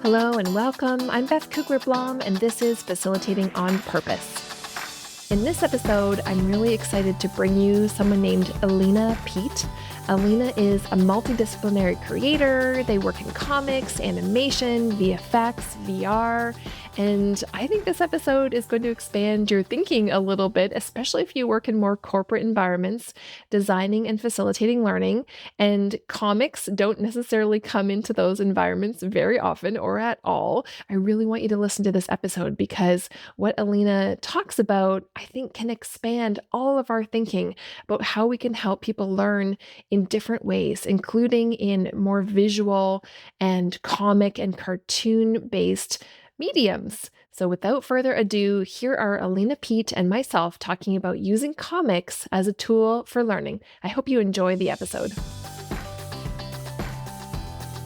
Hello and welcome. I'm Beth Cougler Blom, and this is Facilitating on Purpose. In this episode, I'm really excited to bring you someone named Alina Pete. Alina is a multidisciplinary creator. They work in comics, animation, VFX, VR, and I think this episode is going to expand your thinking a little bit, especially if you work in more corporate environments, designing and facilitating learning. And comics don't necessarily come into those environments very often or at all. I really want you to listen to this episode because what Alina talks about, I think, can expand all of our thinking about how we can help people learn in different ways, including in more visual and comic and cartoon-based mediums. So without further ado, here are Alina Pete and myself talking about using comics as a tool for learning. I hope you enjoy the episode.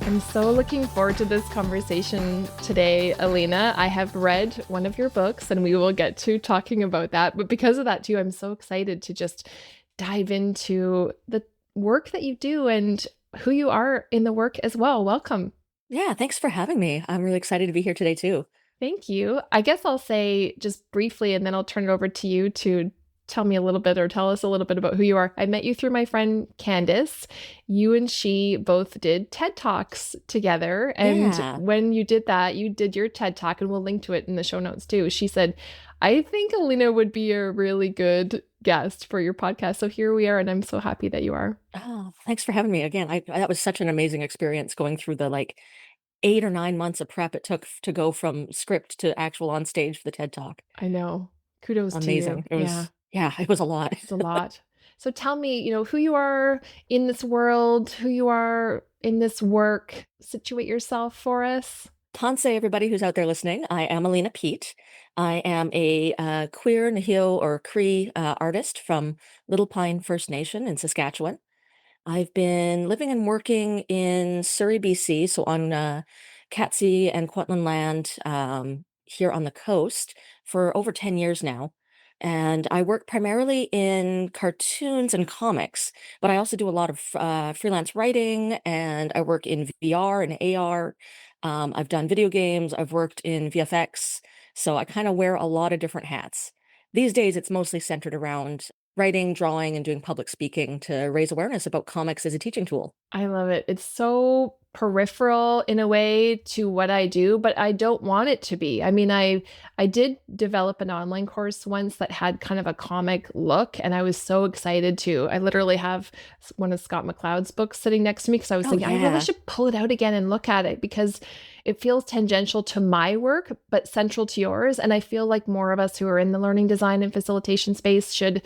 I'm so looking forward to this conversation today, Alina. I have read one of your books and we will get to talking about that. But because of that too, I'm so excited to just dive into the work that you do and who you are in the work as well. Welcome. Yeah, thanks for having me. I'm really excited to be here today too. Thank you. I guess I'll say just briefly, and then I'll turn it over to you to tell me a little bit or tell us a little bit about who you are. I met you through my friend Candace. You and she both did TED Talks together. And Yeah. when you did that, you did your TED Talk, and we'll link to it in the show notes too. She said, I think Alina would be a really good guest for your podcast. So here we are, and I'm so happy that you are. Oh, thanks for having me again. That was such an amazing experience going through the 8 or 9 months of prep it took to go from script to actual on stage for the TED Talk. I know. Kudos to you. Amazing. It Yeah. was, yeah, it was a lot. It's a lot. So tell me, who you are in this world, who you are in this work. Situate yourself for us. Tanse, everybody who's out there listening. I am Alina Pete. I am a queer Nahil or Cree artist from Little Pine First Nation in Saskatchewan. I've been living and working in Surrey, BC, so on Catsie and Kwetland land here on the coast for over 10 years now. And I work primarily in cartoons and comics, but I also do a lot of freelance writing, and I work in VR and AR. I've done video games, I've worked in VFX, so I kind of wear a lot of different hats. These days, it's mostly centered around writing, drawing, and doing public speaking to raise awareness about comics as a teaching tool. I love it. It's so peripheral in a way to what I do, but I don't want it to be. I mean, I did develop an online course once that had kind of a comic look, and I was so excited to. I literally have one of Scott McCloud's books sitting next to me because I was thinking, I really should pull it out again and look at it because it feels tangential to my work, but central to yours. And I feel like more of us who are in the learning design and facilitation space should,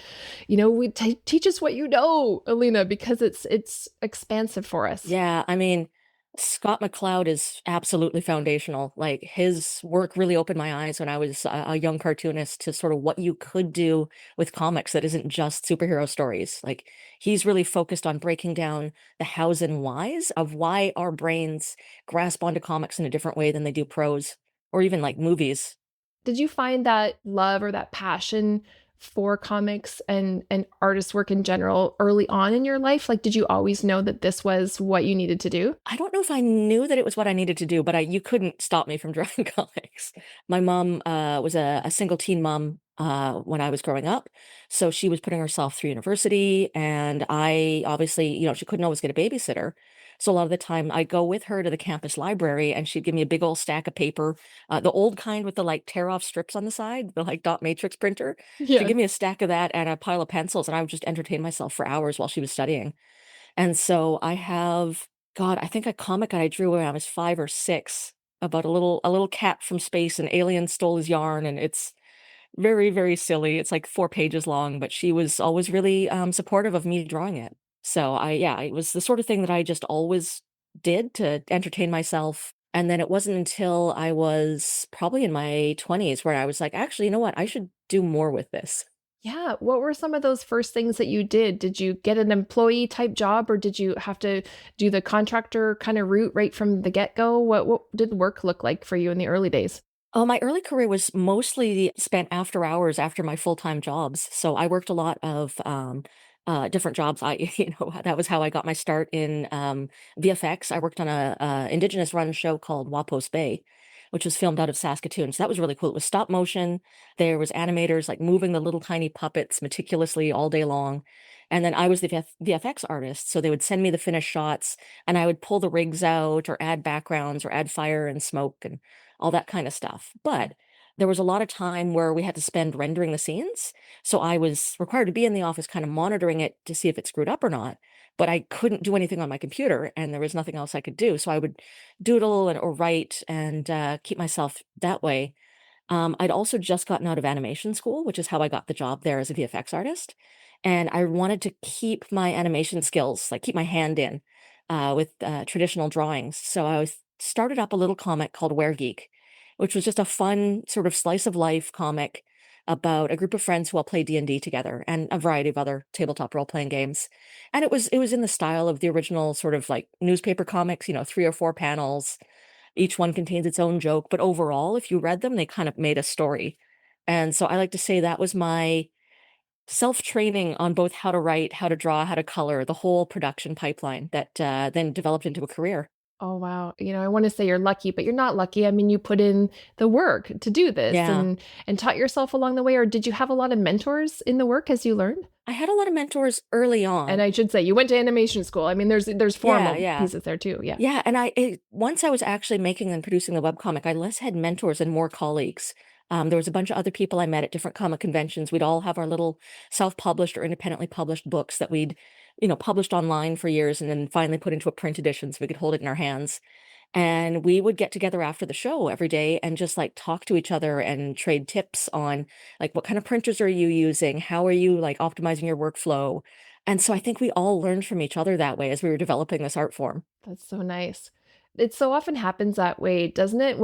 teach us what you know, Alina, because it's expansive for us. Yeah, I mean, Scott McCloud is absolutely foundational. Like his work really opened my eyes when I was a young cartoonist to sort of what you could do with comics that isn't just superhero stories. Like he's really focused on breaking down the hows and whys of why our brains grasp onto comics in a different way than they do prose or even like movies. Did you find that love or that passion for comics and artist work in general early on in your life? Like, did you always know that this was what you needed to do? I don't know if I knew that it was what I needed to do, but you couldn't stop me from drawing comics. My mom was a single teen mom when I was growing up. So she was putting herself through university, and I obviously, she couldn't always get a babysitter. So a lot of the time I'd go with her to the campus library and she'd give me a big old stack of paper, the old kind with the tear off strips on the side, the dot matrix printer. She'd Yeah. give me a stack of that and a pile of pencils, and I would just entertain myself for hours while she was studying. And so I have, God, I think a comic that I drew when I was 5 or 6 about a little cat from space, and alien stole his yarn, and it's very, very silly. It's like 4 pages long, but she was always really supportive of me drawing it. So yeah, it was the sort of thing that I just always did to entertain myself. And then it wasn't until I was probably in my 20s where I was like, actually, you know what? I should do more with this. Yeah. What were some of those first things that you did? Did you get an employee type job or did you have to do the contractor kind of route right from the get-go? What did work look like for you in the early days? Oh, my early career was mostly spent after hours after my full-time jobs. So I worked a lot of different jobs. That was how I got my start in VFX. I worked on a Indigenous run show called Wapos Bay, which was filmed out of Saskatoon. So that was really cool. It was stop motion. There was animators like moving the little tiny puppets meticulously all day long. And then I was the VFX artist. So they would send me the finished shots and I would pull the rigs out or add backgrounds or add fire and smoke and all that kind of stuff. But there was a lot of time where we had to spend rendering the scenes. So I was required to be in the office kind of monitoring it to see if it screwed up or not. But I couldn't do anything on my computer and there was nothing else I could do. So I would doodle or write and keep myself that way. I'd also just gotten out of animation school, which is how I got the job there as a VFX artist. And I wanted to keep my animation skills, like keep my hand in with traditional drawings. So started up a little comic called Weregeek, which was just a fun sort of slice of life comic about a group of friends who all play D&D together and a variety of other tabletop role-playing games. And it was in the style of the original sort of like newspaper comics, 3 or 4 panels. Each one contains its own joke, but overall, if you read them, they kind of made a story. And so I like to say that was my self-training on both how to write, how to draw, how to color, the whole production pipeline that then developed into a career. Oh, wow. I want to say you're lucky, but you're not lucky. I mean, you put in the work to do this Yeah. and taught yourself along the way. Or did you have a lot of mentors in the work as you learned? I had a lot of mentors early on. And I should say, you went to animation school. I mean, there's formal pieces there too. Yeah. Yeah. And once I was actually making and producing the webcomic, I less had mentors and more colleagues. There was a bunch of other people I met at different comic conventions. We'd all have our little self-published or independently published books that we'd, published online for years and then finally put into a print edition so we could hold it in our hands. And we would get together after the show every day and just like talk to each other and trade tips on like what kind of printers are you using? How are you like optimizing your workflow? And so I think we all learned from each other that way as we were developing this art form. That's so nice. It so often happens that way, doesn't it?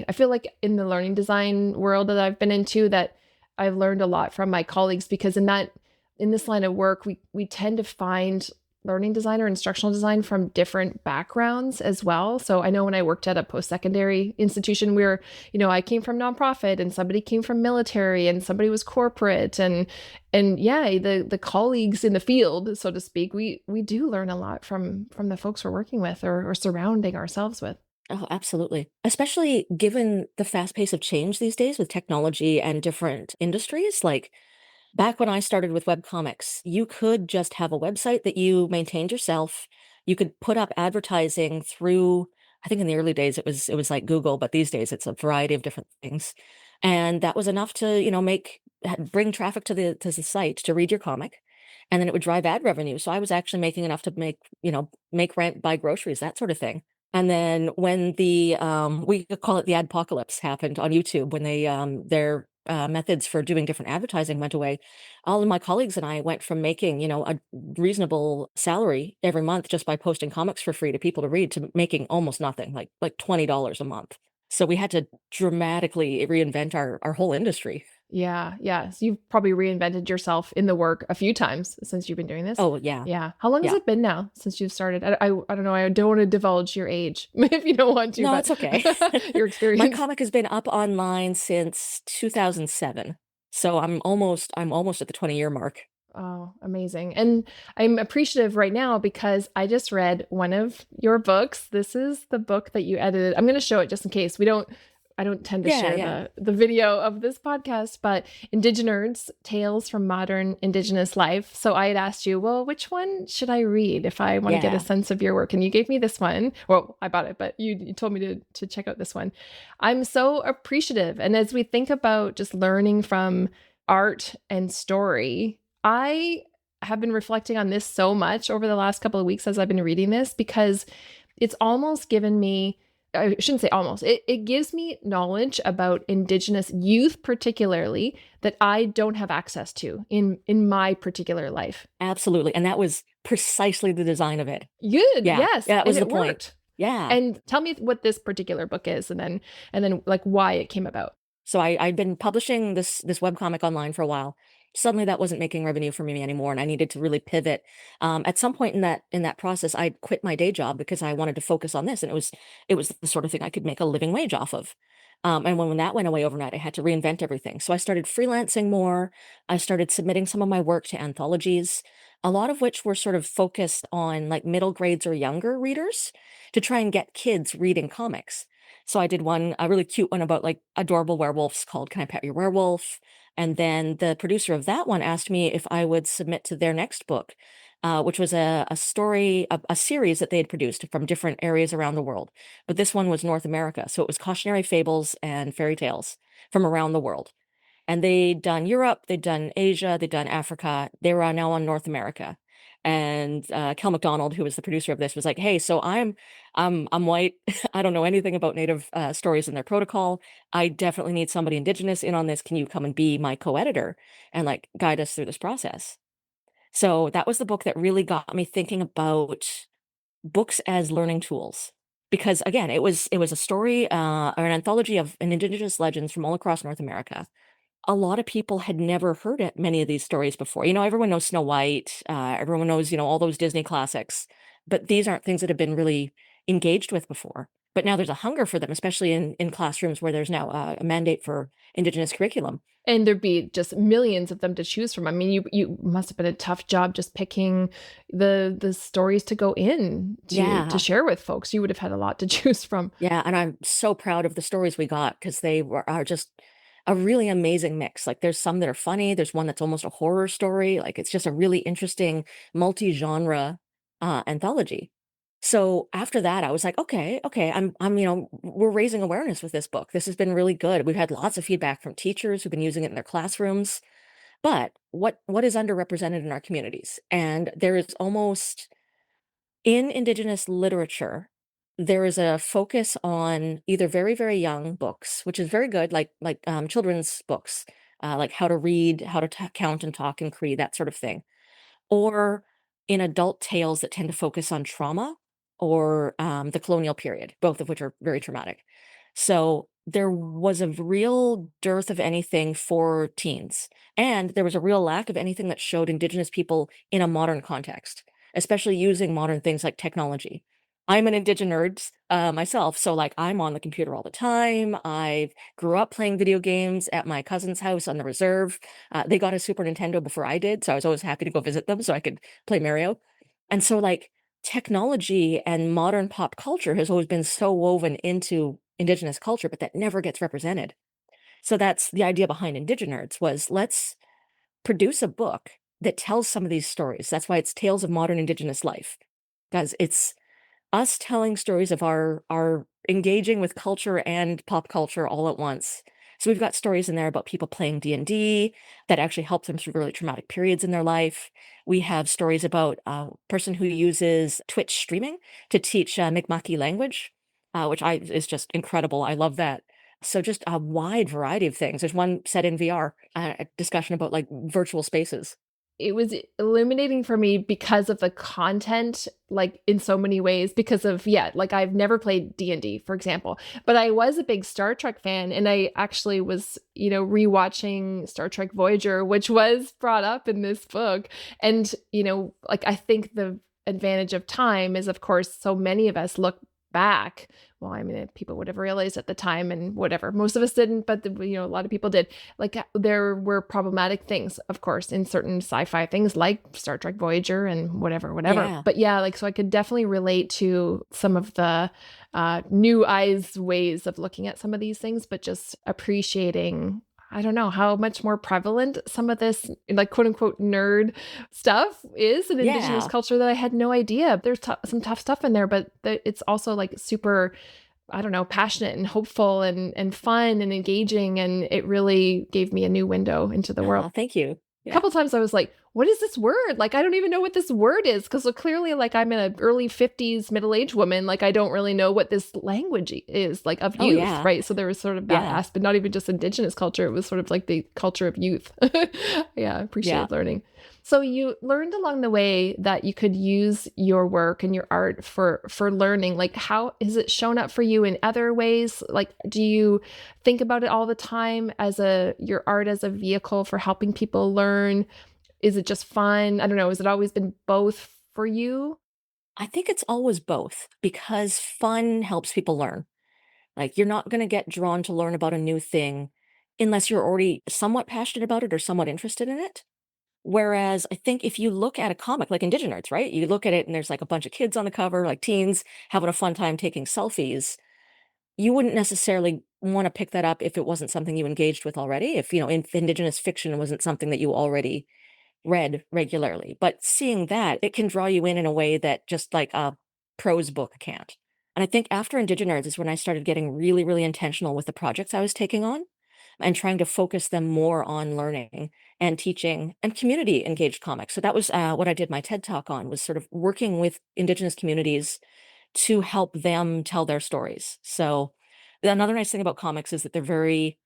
I feel like in the learning design world that I've been into, that I've learned a lot from my colleagues, because in this line of work, we tend to find learning design or instructional design from different backgrounds as well. So I know when I worked at a post-secondary institution where, I came from nonprofit and somebody came from military and somebody was corporate and yeah, the colleagues in the field, so to speak, we do learn a lot from the folks we're working with or surrounding ourselves with. Oh, absolutely. Especially given the fast pace of change these days with technology and different industries. Like back when I started with webcomics, you could just have a website that you maintained yourself. You could put up advertising through, I think in the early days it was like Google, but these days it's a variety of different things. And that was enough to, bring traffic to the site to read your comic. And then it would drive ad revenue. So I was actually making enough to make rent, buy groceries, that sort of thing. And then when we could call it the adpocalypse happened on YouTube, when their methods for doing different advertising went away, all of my colleagues and I went from making, a reasonable salary every month just by posting comics for free to people to read to making almost nothing, like $20 a month. So we had to dramatically reinvent our whole industry. Yeah. Yeah. So you've probably reinvented yourself in the work a few times since you've been doing this. Oh, yeah. Yeah. How long has Yeah. it been now since you've started? I don't know. I don't want to divulge your age if you don't want to. No, but it's okay. Your experience. My comic has been up online since 2007. So I'm almost at the 20-year mark. Oh, amazing. And I'm appreciative right now because I just read one of your books. This is the book that you edited. I'm going to show it just in case I don't tend to share the video of this podcast, but Indigenous Tales from Modern Indigenous Life. So I had asked you, well, which one should I read if I want to get a sense of your work? And you gave me this one. Well, I bought it, but you told me to check out this one. I'm so appreciative. And as we think about just learning from art and story, I have been reflecting on this so much over the last couple of weeks as I've been reading this, because it's almost given me, I shouldn't say almost, it gives me knowledge about Indigenous youth particularly that I don't have access to in my particular life. Absolutely. And that was precisely the design of it. Good. Yeah. Yes. Yeah, that was and the it point. Worked. Yeah. And tell me what this particular book is and then like why it came about. So I'd been publishing this webcomic online for a while. Suddenly that wasn't making revenue for me anymore, and I needed to really pivot. At some point in that process, I quit my day job because I wanted to focus on this, and it was the sort of thing I could make a living wage off of. And when that went away overnight, I had to reinvent everything. So I started freelancing more. I started submitting some of my work to anthologies. a lot of which were sort of focused on like middle grades or younger readers to try and get kids reading comics. So I did one, a really cute one about like adorable werewolves called Can I Pet Your Werewolf? And then the producer of that one asked me if I would submit to their next book, which was a story, a series that they had produced from different areas around the world. But this one was North America. So it was cautionary fables and fairy tales from around the world. And they'd done Europe, they'd done Asia, they'd done Africa. They were now on North America. And Kel McDonald, who was the producer of this, was like, "Hey, so I'm white. I don't know anything about Native stories and their protocol. I definitely need somebody Indigenous in on this. Can you come and be my co-editor and like guide us through this process?" So that was the book that really got me thinking about books as learning tools. Because again, it was a story or an anthology of Indigenous legends from all across North America. A lot of people had never heard it, many of these stories before. Everyone knows Snow White, everyone knows, all those Disney classics, but these aren't things that have been really engaged with before. But now there's a hunger for them, especially in classrooms where there's now a mandate for Indigenous curriculum. And there'd be just millions of them to choose from. I mean, you must have been a tough job just picking the stories to go in to share with folks. You would have had a lot to choose from. Yeah, and I'm so proud of the stories we got because are just a really amazing mix. Like there's some that are funny, there's one that's almost a horror story. Like it's just a really interesting multi-genre anthology. So after that, I was like, okay, we're raising awareness with this book. This has been really good. We've had lots of feedback from teachers who've been using it in their classrooms. But what is underrepresented in our communities? And there is almost in Indigenous literature, there is a focus on either very, very young books, which is very good, like children's books, like how to read, how to count and talk and read, that sort of thing, or in adult tales that tend to focus on trauma or the colonial period, both of which are very traumatic. So there was a real dearth of anything for teens, and there was a real lack of anything that showed Indigenous people in a modern context, especially using modern things like technology. I'm an Indigen nerd myself, so like I'm on the computer all the time. I grew up playing video games at my cousin's house on the reserve. They got a Super Nintendo before I did, so I was always happy to go visit them so I could play Mario. And so like technology and modern pop culture has always been so woven into Indigenous culture, but that never gets represented. So that's the idea behind Indigen Nerds was let's produce a book that tells some of these stories. That's why it's Tales of Modern Indigenous Life, because it's us telling stories of our engaging with culture and pop culture all at once. So we've got stories in there about people playing D&D that actually help them through really traumatic periods in their life. We have stories about a person who uses Twitch streaming to teach Mi'kmaq language, which is just incredible. I love that. So just a wide variety of things. There's one set in VR, a discussion about like virtual spaces. It was illuminating for me because of the content, like in so many ways, because of, like I've never played D&D, for example, but I was a big Star Trek fan. And I actually was, rewatching Star Trek Voyager, which was brought up in this book. And, like I think the advantage of time is, of course, so many of us look back. Well, I mean, people would have realized at the time and whatever. Most of us didn't, but a lot of people did. Like there were problematic things, of course, in certain sci-fi things like Star Trek Voyager and whatever. Yeah. But like, so I could definitely relate to some of the new eyes ways of looking at some of these things, but just appreciating, I don't know how much more prevalent some of this, like, quote unquote, nerd stuff is in Indigenous culture that I had no idea. There's some tough stuff in there, but it's also like super, I don't know, passionate and hopeful and fun and engaging. And it really gave me a new window into the world. Thank you. A couple times I was like, what is this word? Like, I don't even know what this word is. Because so clearly, like, I'm in an early 50s middle-aged woman. Like, I don't really know what this language is, like, of youth, right? So there was sort of that aspect, not even just Indigenous culture. It was sort of like the culture of youth. I appreciate learning. So you learned along the way that you could use your work and your art for learning. Like, how has it shown up for you in other ways? Like, do you think about it all the time as your art as a vehicle for helping people learn? Is it just fun? I don't know. Has it always been both for you? I think it's always both because fun helps people learn. Like you're not going to get drawn to learn about a new thing unless you're already somewhat passionate about it or somewhat interested in it. Whereas I think if you look at a comic like Indigenous, right? You look at it and there's like a bunch of kids on the cover, like teens having a fun time taking selfies. You wouldn't necessarily want to pick that up if it wasn't something you engaged with already. If, if Indigenous fiction wasn't something that you already read regularly. But seeing that, it can draw you in a way that just like a prose book can't. And I think after Indigenous is when I started getting really, really intentional with the projects I was taking on and trying to focus them more on learning and teaching and community engaged comics. So that was what I did my TED talk on, was sort of working with Indigenous communities to help them tell their stories. So another nice thing about comics is that they're very,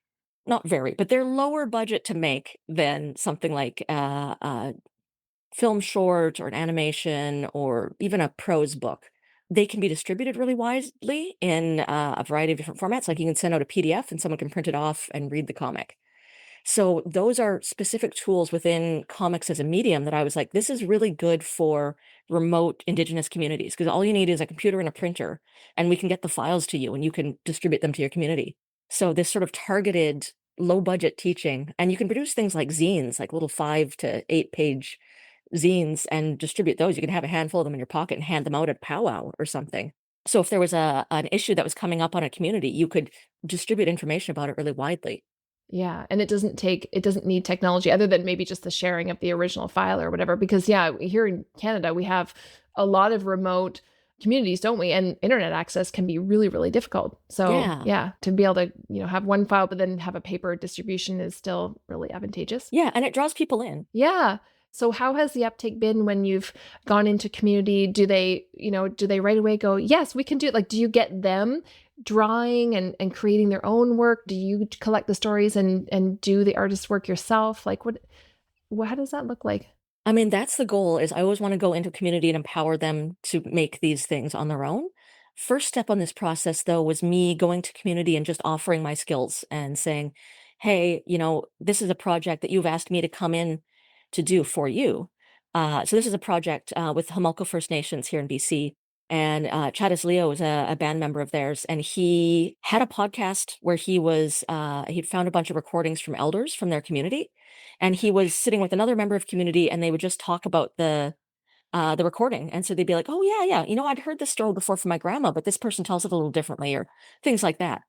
not very, but they're lower budget to make than something like film short or an animation or even a prose book. They can be distributed really widely in a variety of different formats. Like you can send out a PDF and someone can print it off and read the comic. So those are specific tools within comics as a medium that I was like, this is really good for remote Indigenous communities, because all you need is a computer and a printer, and we can get the files to you and you can distribute them to your community. So this sort of targeted low budget teaching, and you can produce things like zines, like little 5 to 8 page zines, and distribute those. You can have a handful of them in your pocket and hand them out at powwow or something. So if there was an issue that was coming up on a community, you could distribute information about it really widely. Yeah. And it doesn't need technology other than maybe just the sharing of the original file or whatever. Because yeah, here in Canada, we have a lot of remote communities, don't we? And internet access can be really, really difficult. So yeah, to be able to, have one file, but then have a paper distribution is still really advantageous. Yeah. And it draws people in. Yeah. So how has the uptake been when you've gone into community? Do they right away go, yes, we can do it? Like, do you get them drawing and creating their own work? Do you collect the stories and do the artist work yourself? Like how does that look like? I mean, that's the goal. Is I always want to go into community and empower them to make these things on their own. First step on this process, though, was me going to community and just offering my skills and saying, hey, this is a project that you've asked me to come in to do for you. So this is a project with Holmaco First Nations here in BC. And Chattis Leo is a band member of theirs. And he had a podcast where he'd found a bunch of recordings from elders from their community. And he was sitting with another member of community, and they would just talk about the recording. And so they'd be like, oh yeah, I'd heard this story before from my grandma, but this person tells it a little differently, or things like that.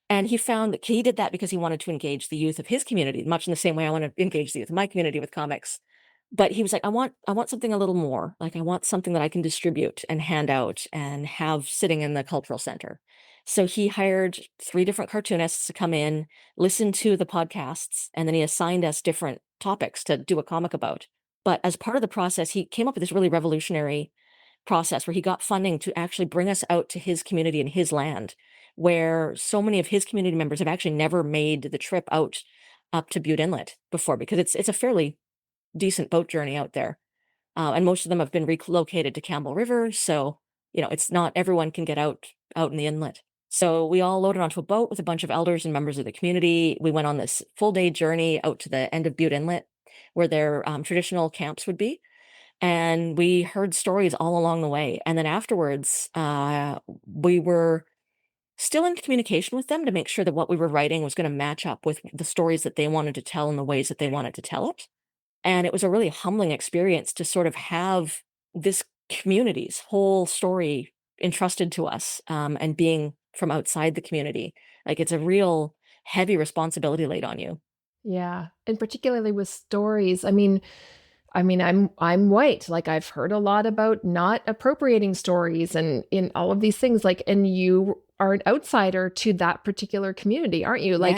And he found that he did that because he wanted to engage the youth of his community, much in the same way I want to engage the youth of my community with comics. But he was like, I want something a little more. Like I want something that I can distribute and hand out and have sitting in the cultural center. So he hired 3 different cartoonists to come in, listen to the podcasts, and then he assigned us different topics to do a comic about. But as part of the process, he came up with this really revolutionary process where he got funding to actually bring us out to his community and his land, where so many of his community members have actually never made the trip out up to Butte Inlet before, because it's a fairly decent boat journey out there. And most of them have been relocated to Campbell River. So, it's not everyone can get out in the inlet. So we all loaded onto a boat with a bunch of elders and members of the community. We went on this full day journey out to the end of Butte Inlet, where their traditional camps would be. And we heard stories all along the way. And then afterwards, we were still in communication with them to make sure that what we were writing was going to match up with the stories that they wanted to tell in the ways that they wanted to tell it. And it was a really humbling experience to sort of have this community's whole story entrusted to us, and being from outside the community. Like it's a real heavy responsibility laid on you. Yeah. And particularly with stories. I'm white. Like I've heard a lot about not appropriating stories and in all of these things. Like, and you are an outsider to that particular community, aren't you? Like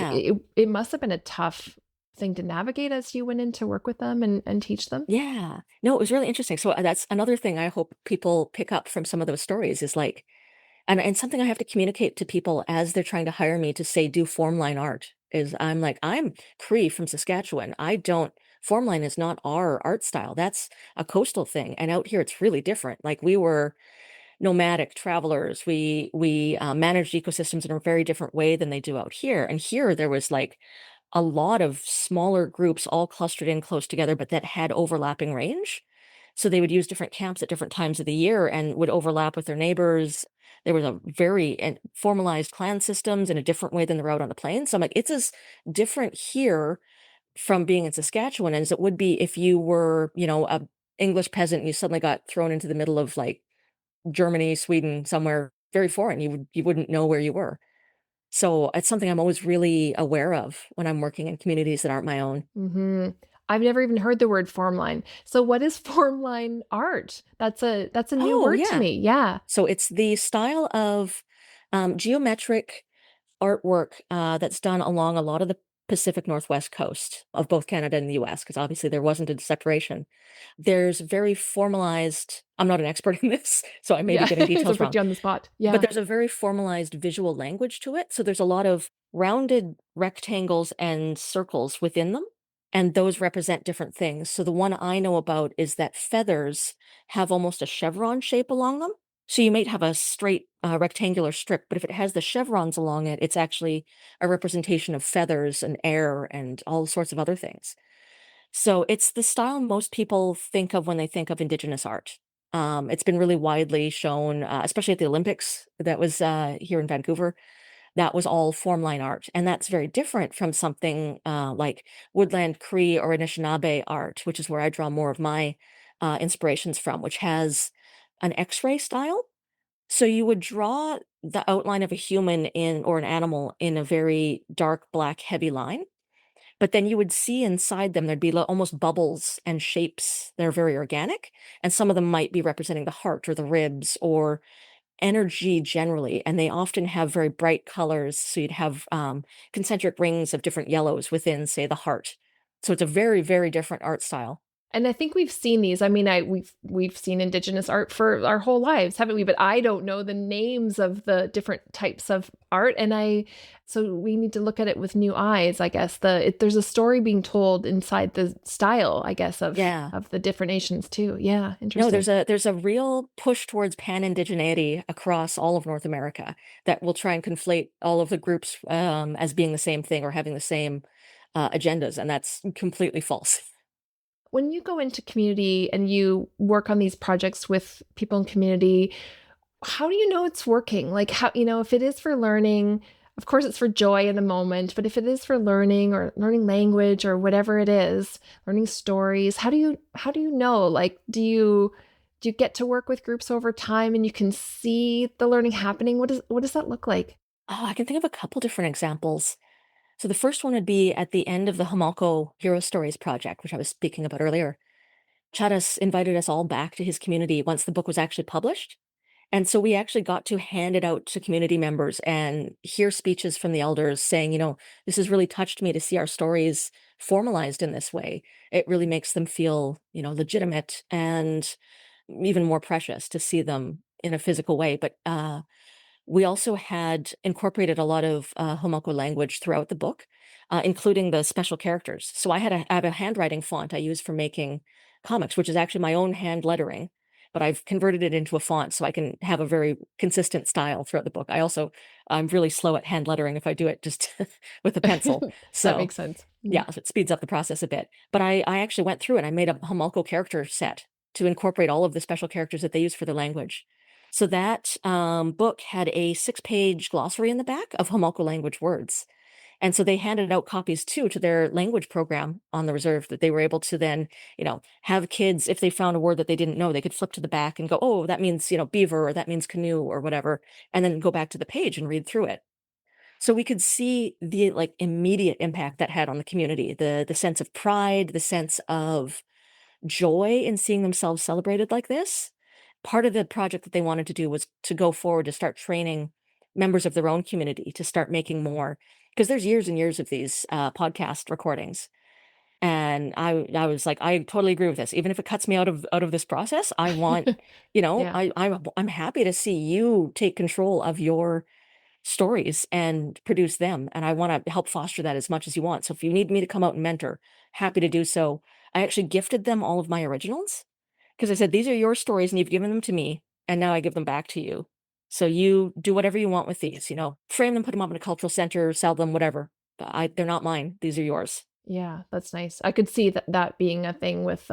it must have been a tough thing to navigate as you went in to work with them and teach them. Yeah. No, it was really interesting. So that's another thing I hope people pick up from some of those stories is like, and something I have to communicate to people as they're trying to hire me to say, do formline art, is I'm like, I'm Cree from Saskatchewan. Formline is not our art style. That's a coastal thing. And out here, it's really different. Like we were nomadic travelers. We managed ecosystems in a very different way than they do out here. And here there was like a lot of smaller groups all clustered in close together, but that had overlapping range. So they would use different camps at different times of the year and would overlap with their neighbors. There was a very formalized clan systems in a different way than they're out on the plains. So I'm like, it's as different here, from being in Saskatchewan as it would be if you were, a English peasant and you suddenly got thrown into the middle of like Germany, Sweden, somewhere very foreign. You wouldn't know where you were. So it's something I'm always really aware of when I'm working in communities that aren't my own. Hmm. I've never even heard the word formline. So what is formline art? That's a new Oh, word to yeah. me. Yeah. So it's the style of geometric artwork that's done along a lot of the Pacific Northwest coast of both Canada and the US, because obviously there wasn't a separation. There's very formalized, I'm not an expert in this, so I may be Yeah. getting So details put wrong, you on the spot. but Yeah. there's a very formalized visual language to it. So there's a lot of rounded rectangles and circles within them, and those represent different things. So the one I know about is that feathers have almost a chevron shape along them. So you might have a straight rectangular strip, but if it has the chevrons along it, it's actually a representation of feathers and air and all sorts of other things. So it's the style most people think of when they think of Indigenous art. It's been really widely shown, especially at the Olympics that was here in Vancouver. That was all formline art. And that's very different from something like Woodland Cree or Anishinaabe art, which is where I draw more of my inspirations from, which has an X-ray style. So you would draw the outline of a human in or an animal in a very dark black heavy line, but then you would see inside them there'd be almost bubbles and shapes that are very organic, and some of them might be representing the heart or the ribs or energy generally, and they often have very bright colors. So you'd have concentric rings of different yellows within, say, the heart. So it's a very, very different art style. And I think we've seen these. I mean, we've seen Indigenous art for our whole lives, haven't we? But I don't know the names of the different types of art, and so we need to look at it with new eyes, I guess. There's a story being told inside the style, I guess, Yeah. of the different nations too. Yeah, No, interesting. there's a real push towards pan-indigeneity across all of North America that will try and conflate all of the groups as being the same thing or having the same agendas, and that's completely false. When you go into community and you work on these projects with people in community, how do you know it's working? Like, how, if it is for learning, of course it's for joy in the moment, but if it is for learning or learning language or whatever it is, learning stories, how do you know? Like, do you get to work with groups over time and you can see the learning happening? What does that look like? Oh, I can think of a couple different examples. So the first one would be at the end of the Holmaco Hero Stories project, which I was speaking about earlier. Chadas invited us all back to his community once the book was actually published. And so we actually got to hand it out to community members and hear speeches from the elders saying, this has really touched me to see our stories formalized in this way. It really makes them feel, legitimate and even more precious to see them in a physical way. But we also had incorporated a lot of Homoko language throughout the book, including the special characters. So I have a handwriting font I use for making comics, which is actually my own hand lettering, but I've converted it into a font so I can have a very consistent style throughout the book. I'm really slow at hand lettering if I do it just with a pencil. That So makes sense. yeah, it speeds up the process a bit. But I actually went through and I made a Homolko character set to incorporate all of the special characters that they use for their language. So that book had a 6-page glossary in the back of Homolko language words. And so they handed out copies too to their language program on the reserve that they were able to then, have kids, if they found a word that they didn't know, they could flip to the back and go, oh, that means, beaver, or that means canoe or whatever, and then go back to the page and read through it. So we could see the like immediate impact that had on the community, the sense of pride, the sense of joy in seeing themselves celebrated like this. Part of the project that they wanted to do was to go forward to start training members of their own community to start making more, because there's years and years of these podcast recordings. And I was like, I totally agree with this. Even if it cuts me out of this process, I want, Yeah. I'm happy to see you take control of your stories and produce them. And I want to help foster that as much as you want. So if you need me to come out and mentor, happy to do so. I actually gifted them all of my originals because I said, these are your stories and you've given them to me. And now I give them back to you. So you do whatever you want with these, frame them, put them up in a cultural center, sell them, whatever. They're not mine. These are yours. Yeah, that's nice. I could see that being a thing with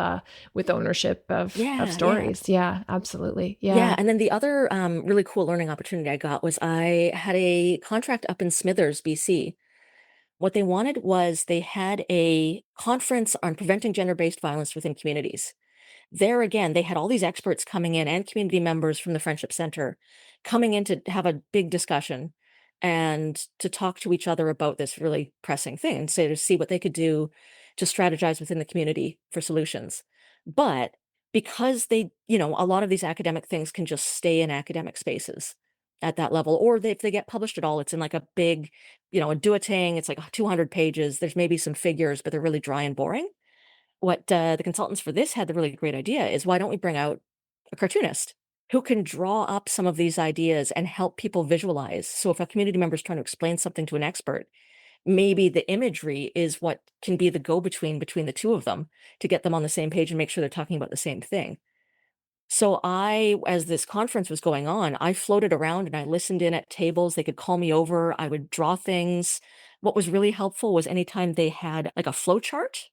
ownership of Yeah, yeah. stories. Yeah, absolutely. Yeah, Yeah. and then the other really cool learning opportunity I got was I had a contract up in Smithers, BC, What they wanted was they had a conference on preventing gender-based violence within communities. There again, they had all these experts coming in and community members from the Friendship Center coming in to have a big discussion and to talk to each other about this really pressing thing and say to see what they could do to strategize within the community for solutions. But because a lot of these academic things can just stay in academic spaces at that level, or if they get published at all, it's in like a big, a duotang, it's like 200 pages. There's maybe some figures, but they're really dry and boring. What the consultants for this had the really great idea is, why don't we bring out a cartoonist who can draw up some of these ideas and help people visualize? So if a community member is trying to explain something to an expert, maybe the imagery is what can be the go-between between the two of them to get them on the same page and make sure they're talking about the same thing. So as this conference was going on, I floated around and I listened in at tables. They could call me over. I would draw things. What was really helpful was anytime they had like a flow chart,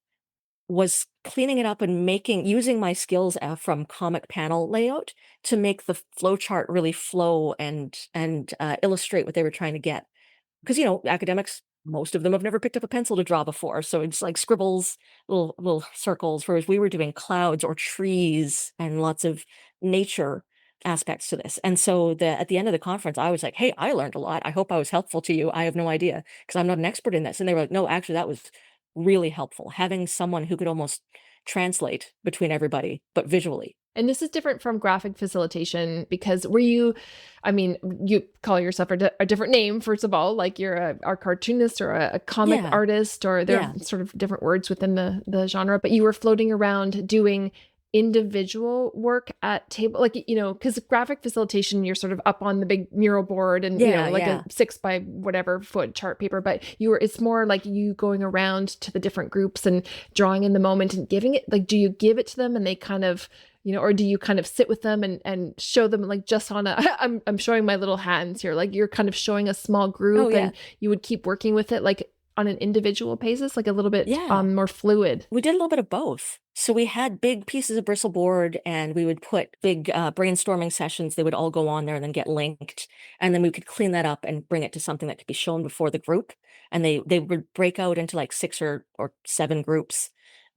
was cleaning it up and using my skills from comic panel layout to make the flow chart really flow and illustrate what they were trying to get. Because academics, most of them have never picked up a pencil to draw before, so it's like scribbles, little circles. Whereas we were doing clouds or trees and lots of nature aspects to this. And so at the end of the conference, I was like, "Hey, I learned a lot. I hope I was helpful to you. I have no idea because I'm not an expert in this." And they were like, "No, actually, that was really helpful, having someone who could almost translate between everybody, but visually." And this is different from graphic facilitation because you call yourself a different name, first of all, like you're a cartoonist or a comic artist, or there are sort of different words within the genre, but you were floating around doing individual work at table, like, because graphic facilitation, you're sort of up on the big mural board and, a 6 by whatever foot chart paper, but it's more like you going around to the different groups and drawing in the moment and giving it, like, do you give it to them and they kind of, or do you kind of sit with them and show them, like, just on I'm showing my little hands here, like you're kind of showing a small group and you would keep working with it, like on an individual basis, like a little bit more fluid? We did a little bit of both. So we had big pieces of bristlebored and we would put big brainstorming sessions. They would all go on there and then get linked. And then we could clean that up and bring it to something that could be shown before the group. And they would break out into like 6 or 7 groups,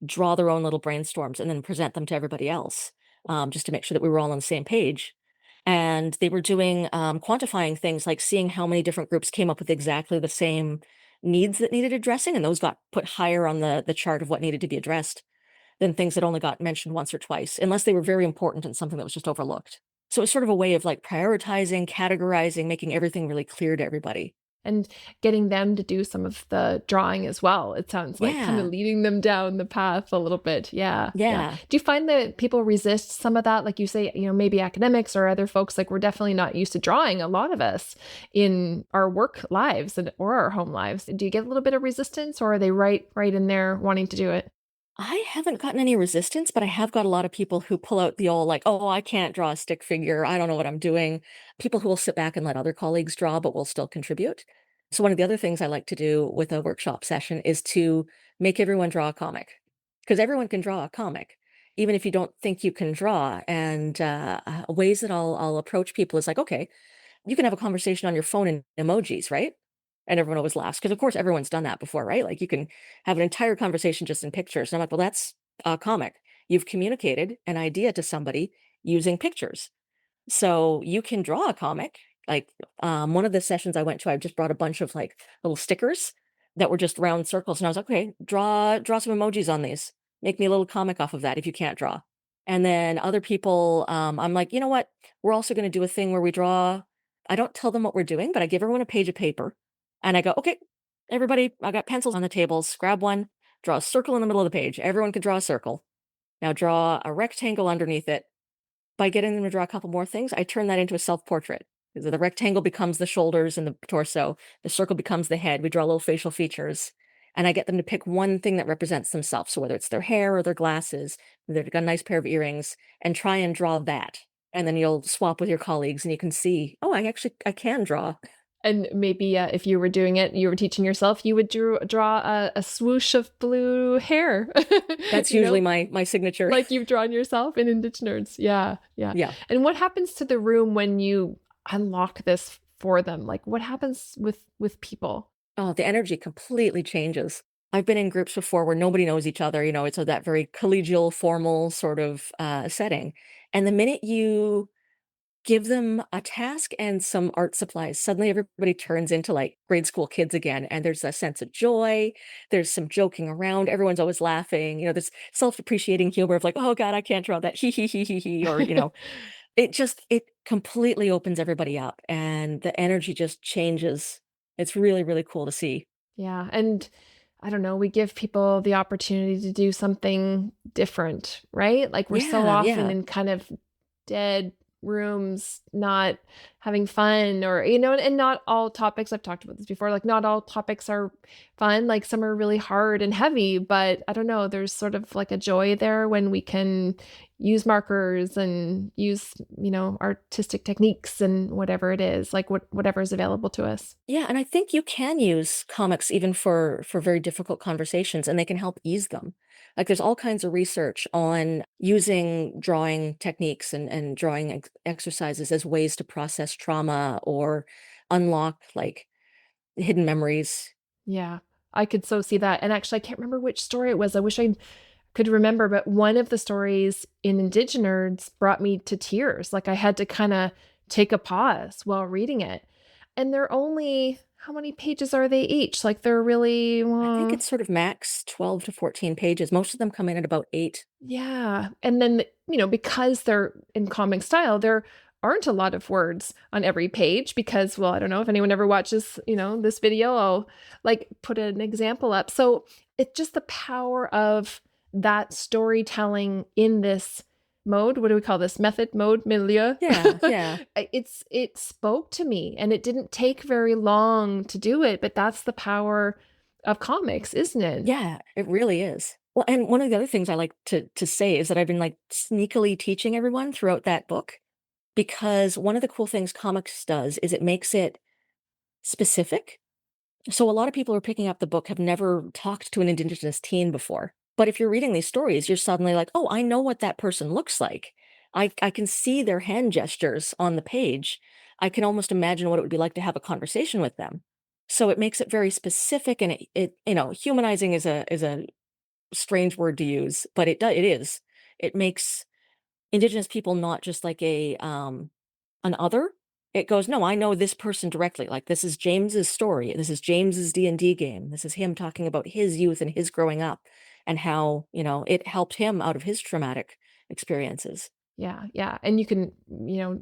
draw their own little brainstorms, and then present them to everybody else, just to make sure that we were all on the same page. And they were doing quantifying things, like seeing how many different groups came up with exactly the same needs that needed addressing, and those got put higher on the chart of what needed to be addressed than things that only got mentioned once or twice, unless they were very important and something that was just overlooked. So it's sort of a way of like prioritizing, categorizing, making everything really clear to everybody. And getting them to do some of the drawing as well. It sounds like kind of leading them down the path a little bit. Yeah. Do you find that people resist some of that? Like you say, maybe academics or other folks, like we're definitely not used to drawing, a lot of us, in our work lives or our home lives. Do you get a little bit of resistance, or are they right in there wanting to do it? I haven't gotten any resistance, but I have got a lot of people who pull out the old, like, "Oh, I can't draw a stick figure. I don't know what I'm doing." People who will sit back and let other colleagues draw, but will still contribute. So one of the other things I like to do with a workshop session is to make everyone draw a comic, because everyone can draw a comic, even if you don't think you can draw. And ways that I'll approach people is like, okay, you can have a conversation on your phone in emojis, right? And everyone always laughs because, of course, everyone's done that before, right? Like you can have an entire conversation just in pictures. And I'm like, well, that's a comic. You've communicated an idea to somebody using pictures. So you can draw a comic. Like one of the sessions I went to, I just brought a bunch of like little stickers that were just round circles. And I was like, okay, draw some emojis on these. Make me a little comic off of that if you can't draw. And then other people, I'm like, you know what? We're also going to do a thing where we draw. I don't tell them what we're doing, but I give everyone a page of paper. And I go, okay, everybody, I got pencils on the tables. Grab one, draw a circle in the middle of the page. Everyone can draw a circle. Now draw a rectangle underneath it. By getting them to draw a couple more things, I turn that into a self-portrait. The rectangle becomes the shoulders and the torso. The circle becomes the head. We draw little facial features. And I get them to pick one thing that represents themselves. So whether it's their hair or their glasses, they've got a nice pair of earrings, and try and draw that. And then you'll swap with your colleagues and you can see, oh, I can draw. And maybe if you were doing it, you were teaching yourself, you would draw a swoosh of blue hair. That's usually my signature. Like you've drawn yourself in Indigenous. Yeah. And what happens to the room when you unlock this for them? Like what happens with people? Oh, the energy completely changes. I've been in groups before where nobody knows each other, it's that very collegial, formal sort of setting. And the minute you give them a task and some art supplies, suddenly everybody turns into like grade school kids again. And there's a sense of joy. There's some joking around. Everyone's always laughing. This self-depreciating humor of like, oh God, I can't draw that. Hee hee hee hee hee. Or, it completely opens everybody up and the energy just changes. It's really, really cool to see. Yeah. And I don't know, we give people the opportunity to do something different, right? Like we're so Yeah, often yeah. in kind of dead rooms, not having fun, or, and not all topics, I've talked about this before, like not all topics are fun. Like some are really hard and heavy, but I don't know, there's sort of like a joy there when we can use markers and use, artistic techniques and whatever it is, like whatever is available to us. Yeah, and I think you can use comics even for very difficult conversations, and they can help ease them. Like there's all kinds of research on using drawing techniques and drawing exercises as ways to process trauma or unlock like hidden memories. Yeah, I could so see that. And actually, I can't remember which story it was. I wish I could remember, but one of the stories in Indigenous brought me to tears. Like I had to kind of take a pause while reading it. And they're only, how many pages are they each? Like they're really, I think it's sort of max 12 to 14 pages. Most of them come in at about 8. yeah. And then, because they're in comic style, there aren't a lot of words on every page because, well, I don't know if anyone ever watches, this video, I'll like put an example up. So it's just the power of that storytelling in this mode. What do we call this? Method, mode, milieu. Yeah, yeah. It spoke to me and it didn't take very long to do it, but that's the power of comics, isn't it? Yeah, it really is. Well, and one of the other things I like to say is that I've been like sneakily teaching everyone throughout that book because one of the cool things comics does is it makes it specific. So a lot of people who are picking up the book have never talked to an Indigenous teen before. But if you're reading these stories, you're suddenly like, oh, I know what that person looks like. I can see their hand gestures on the page. I can almost imagine what it would be like to have a conversation with them. So it makes it very specific, and humanizing is a strange word to use, but it is. It makes Indigenous people not just like an other. It goes, no, I know this person directly. Like this is James's story. This is James's D&D game. This is him talking about his youth and his growing up and how, it helped him out of his traumatic experiences. Yeah, yeah. And you can,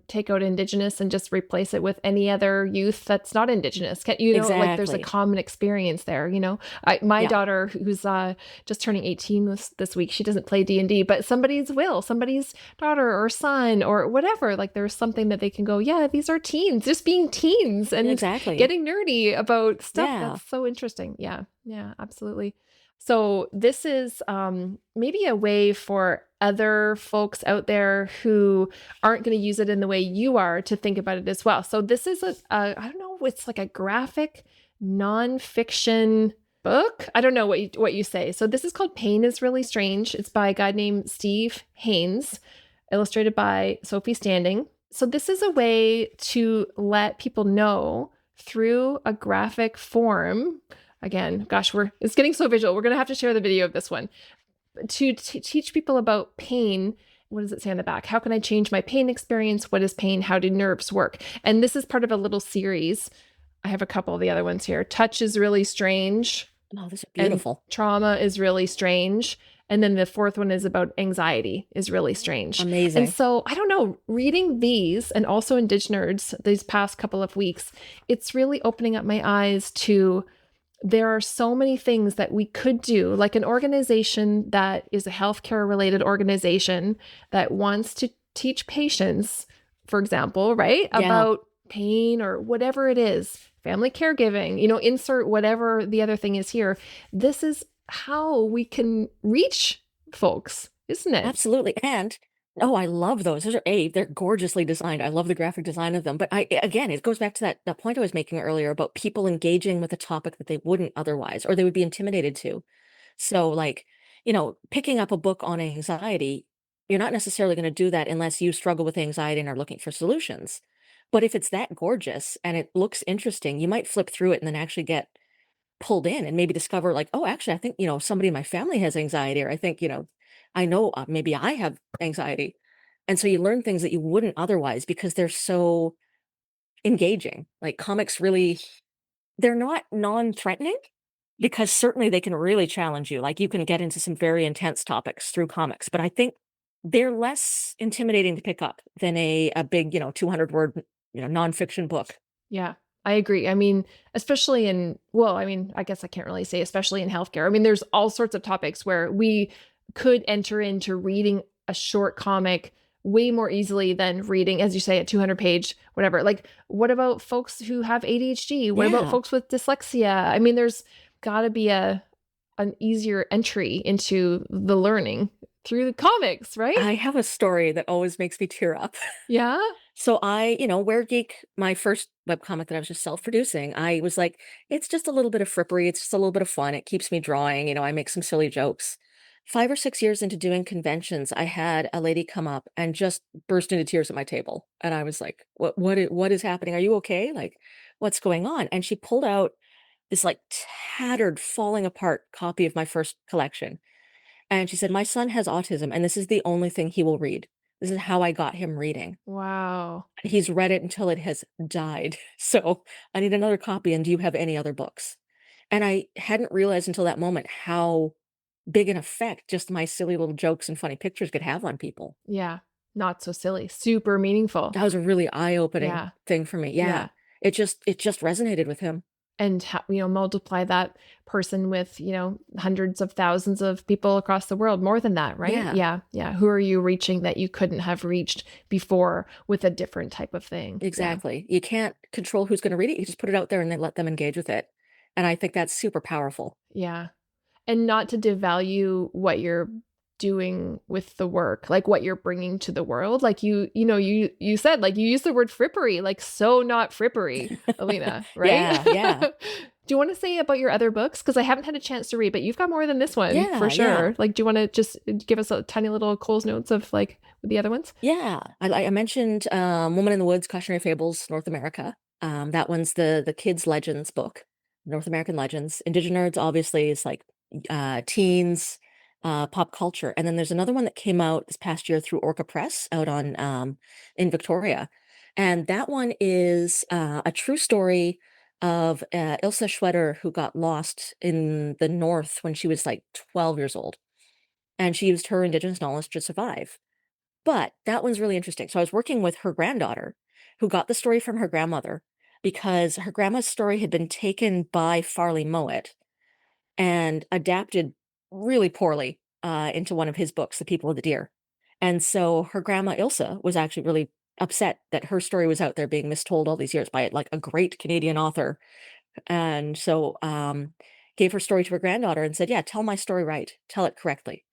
take out Indigenous and just replace it with any other youth that's not Indigenous. Like there's a Exactly. common experience there. My Yeah. daughter who's just turning 18 this week, she doesn't play D&D, but somebody's daughter or son or whatever, like there's something that they can go, yeah, these are teens, just being teens and Exactly. getting nerdy about stuff. Yeah. That's so interesting. Yeah, yeah, absolutely. So this is maybe a way for other folks out there who aren't going to use it in the way you are to think about it as well. So this is I don't know, it's like a graphic nonfiction book. I don't know what you say. So this is called Pain is Really Strange. It's by a guy named Steve Haines, illustrated by Sophie Standing. So this is a way to let people know through a graphic form. Again, gosh, it's getting so visual. We're going to have to share the video of this one to teach people about pain. What does it say on the back? How can I change my pain experience? What is pain? How do nerves work? And this is part of a little series. I have a couple of the other ones here. Touch is really strange. Oh, those are And beautiful. trauma is really strange. And then the fourth one is about anxiety is really strange. And Amazing. so I don't know, reading these and also Indigenous these past couple of weeks, it's really opening up my eyes to there are so many things that we could do, like an organization that is a healthcare related organization that wants to teach patients, for example, right, Yeah. about pain or whatever it is, family caregiving, insert whatever the other thing is here. This is how we can reach folks, isn't it? Absolutely. And oh, I love those. They're gorgeously designed. I love the graphic design of them. But again, it goes back to that point I was making earlier about people engaging with a topic that they wouldn't otherwise, or they would be intimidated to. So like, picking up a book on anxiety, you're not necessarily going to do that unless you struggle with anxiety and are looking for solutions. But if it's that gorgeous and it looks interesting, you might flip through it and then actually get pulled in and maybe discover like, oh, actually, I think, somebody in my family has anxiety, or I think, I know maybe I have anxiety. And so you learn things that you wouldn't otherwise because they're so engaging. Like comics really, they're not non-threatening because certainly they can really challenge you. Like you can get into some very intense topics through comics, but I think they're less intimidating to pick up than a big, 200 word, nonfiction book. Yeah, I agree. I mean, especially I guess I can't really say especially in healthcare. I mean, there's all sorts of topics where we could enter into reading a short comic way more easily than reading, as you say, a 200-page, whatever. Like, what about folks who have ADHD? What about folks with dyslexia? I mean, there's got to be an easier entry into the learning through the comics, right? I have a story that always makes me tear up. Yeah. So Weregeek, my first webcomic that I was just self-producing, I was like, it's just a little bit of frippery. It's just a little bit of fun. It keeps me drawing. I make some silly jokes. 5 or 6 years into doing conventions, I had a lady come up and just burst into tears at my table. And I was like, what is happening? Are you okay? Like, what's going on? And she pulled out this like tattered, falling apart copy of my first collection. And she said, my son has autism, and this is the only thing he will read. This is how I got him reading. Wow. He's read it until it has died. So I need another copy. And do you have any other books? And I hadn't realized until that moment how big an effect just my silly little jokes and funny pictures could have on people. Yeah. Not so silly. Super meaningful. That was a really eye-opening thing for me. Yeah. It just resonated with him. And multiply that person with hundreds of thousands of people across the world, more than that, right? Yeah. Who are you reaching that you couldn't have reached before with a different type of thing? Exactly. You can't control who's going to read it. You just put it out there and then let them engage with it. And I think that's super powerful. Yeah. And not to devalue what you're doing with the work, like what you're bringing to the world. Like you said, like you use the word frippery, like so not frippery, Alina, right? Yeah. Do you want to say about your other books? Because I haven't had a chance to read, but you've got more than this one for sure. Yeah. Like, do you want to just give us a tiny little Cole's notes of like the other ones? Yeah. I mentioned Woman in the Woods, Cautionary Fables, North America. That one's the kids' legends book, North American legends. Indigenous obviously is like teens, pop culture. And then there's another one that came out this past year through Orca Press out on in Victoria. And that one is a true story of Ilse Schroeder, who got lost in the north when she was like 12 years old. And she used her Indigenous knowledge to survive. But that one's really interesting. So I was working with her granddaughter, who got the story from her grandmother because her grandma's story had been taken by Farley Mowat and adapted really poorly into one of his books, The People of the Deer. And so her grandma Ilse was actually really upset that her story was out there being mistold all these years by like a great Canadian author. And so gave her story to her granddaughter and said, yeah, tell my story right. Tell it correctly.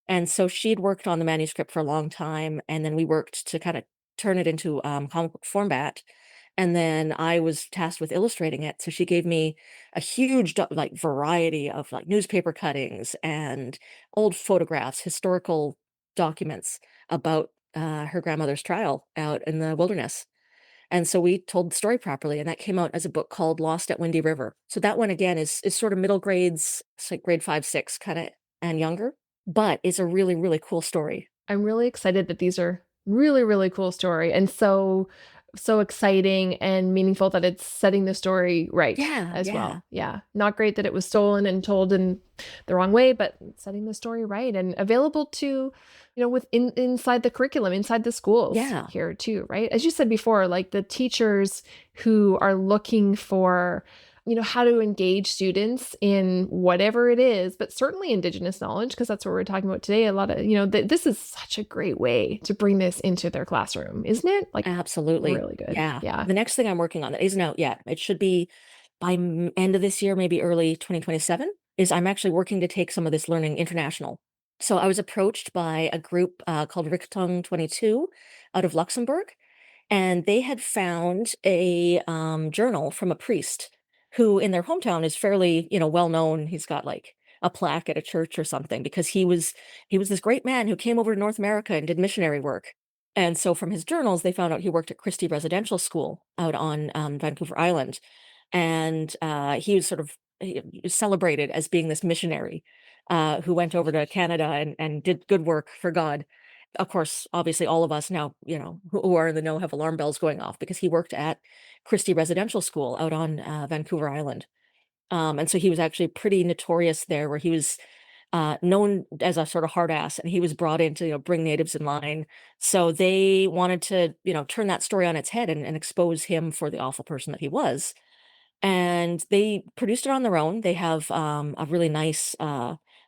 And so she'd worked on the manuscript for a long time. And then we worked to kind of turn it into comic book format. And then I was tasked with illustrating it. So she gave me a huge variety of like newspaper cuttings and old photographs, historical documents about her grandmother's trial out in the wilderness. And so we told the story properly, and that came out as a book called Lost at Windy River. So that one again is sort of middle grades, it's like grade 5, 6 kind of and younger, but it's a really, really cool story. I'm really excited that these are really, really cool story and so exciting and meaningful that it's setting the story right as well. Yeah. Not great that it was stolen and told in the wrong way, but setting the story right and available to, inside the curriculum, inside the schools here too, right? As you said before, like the teachers who are looking for how to engage students in whatever it is, but certainly Indigenous knowledge, because that's what we're talking about today. A lot of, this is such a great way to bring this into their classroom, isn't it? Like, absolutely. Really good. Yeah. The next thing I'm working on that isn't out yet, it should be by end of this year, maybe early 2027, is I'm actually working to take some of this learning international. So I was approached by a group called Richtung 22 out of Luxembourg, and they had found a journal from a priest who in their hometown is fairly, well known. He's got like a plaque at a church or something because he was this great man who came over to North America and did missionary work. And so from his journals, they found out he worked at Christie Residential School out on Vancouver Island. And he was sort of celebrated as being this missionary who went over to Canada and did good work for God. Of course, obviously, all of us now, who are in the know have alarm bells going off because he worked at Christie Residential School out on Vancouver Island. And so he was actually pretty notorious there, where he was known as a sort of hard ass, and he was brought in to bring natives in line. So they wanted to turn that story on its head and expose him for the awful person that he was. And they produced it on their own. They have a really nice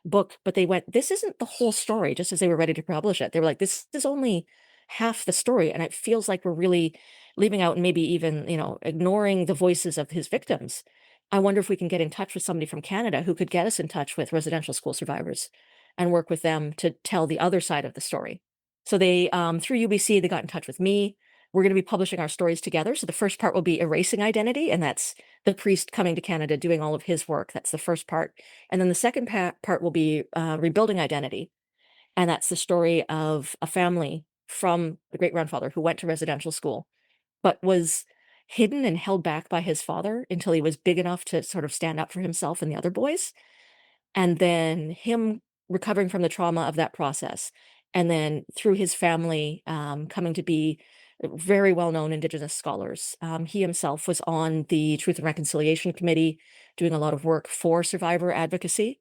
book, but they went, this isn't the whole story, just as they were ready to publish it. They were like, this is only half the story. And it feels like we're really leaving out and maybe even, ignoring the voices of his victims. I wonder if we can get in touch with somebody from Canada who could get us in touch with residential school survivors and work with them to tell the other side of the story. So they, through UBC, they got in touch with me. We're going to be publishing our stories together. So the first part will be erasing identity, and that's the priest coming to Canada doing all of his work. That's the first part. And then the second part will be rebuilding identity. And that's the story of a family from the great-grandfather who went to residential school, but was hidden and held back by his father until he was big enough to sort of stand up for himself and the other boys. And then him recovering from the trauma of that process. And then through his family coming to be very well-known Indigenous scholars. He himself was on the Truth and Reconciliation Committee, doing a lot of work for survivor advocacy.